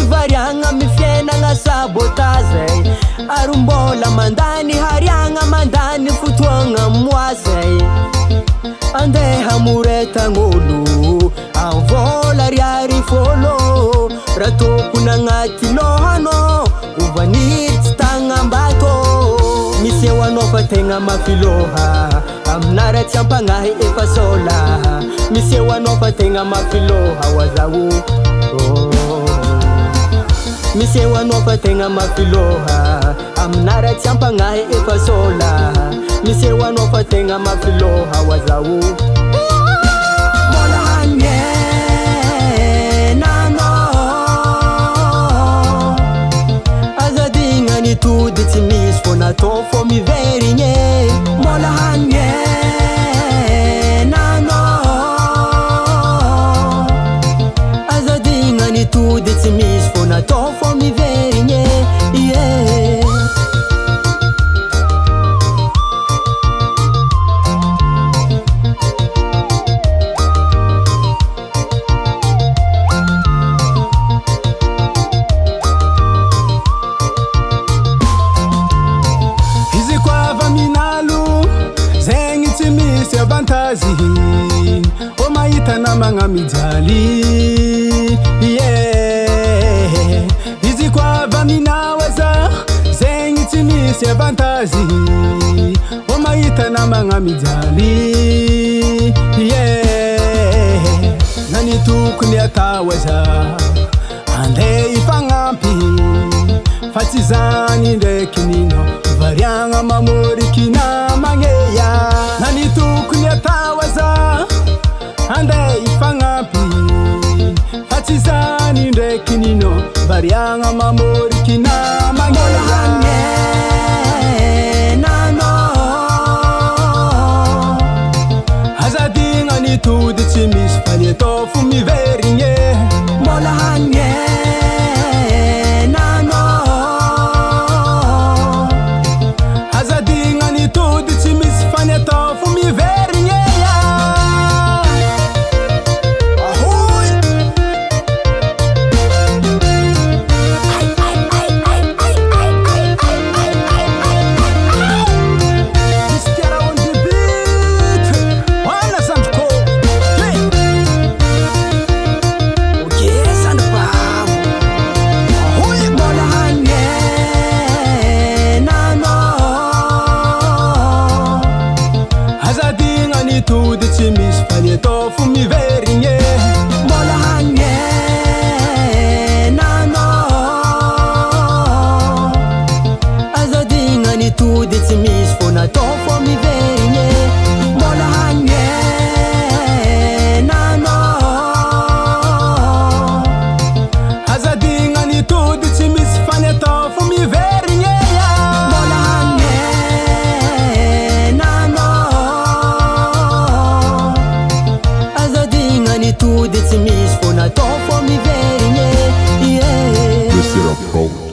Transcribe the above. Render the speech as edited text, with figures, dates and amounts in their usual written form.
variagna mifiainagna sabotazay ary mbola mandany hariagna mandany fotoagna moazay andeha moretagn'olo amvola riary fôlo raha tokony agnaty lohano ovaniritsy tagnambato misy eo anao fa tegna mafiloha aminara tsy ampagnahy efa sola misy eo anao fa tegna mafiloha hoazao misy eo anao fa tegna mafiloha aminara tsy ampagnahy efa sola misy eo anao fa tegna mafiloha hoazao mbola hagnenanao azadigna nitody tsy misy fô natao fô miverigny mbola hagnenanao azadigna nitody tsy misy fô natao fô miverigny avantazy o mahita namagna mijaly izy koa avy aminahy za zegny tsy misy avantazy o mahita namagna mijaly na ny tokony atao za andeha ifagnampy fa tsy zany ndraiky nino variagna mamôriky namagneya na ny tokony atao za andeha ifagnampy fa tsy zany ndraiky nino variagna mamôriky namagneya azadigna nitody tsy misy fa ny atao fo miverigny mbola hagnenanao azadigna nitody tsy misy fa ny atao fo miverigny ahoy misy tiara on the beat hoana sandroko ogezany bamo ahoy mbola hagnenanao azadigna nitody tsy misy fa ny atao fo miverigny mbola hagnenanao azadigna nitody tsy misy fô natao fô miverigny mbola hagnenanao azadigna nitody tsy misy fa ny atao fo miverigny mbola hagnenanao azadigna nitody tsy misy fô natao fô miverigny Mr. Pro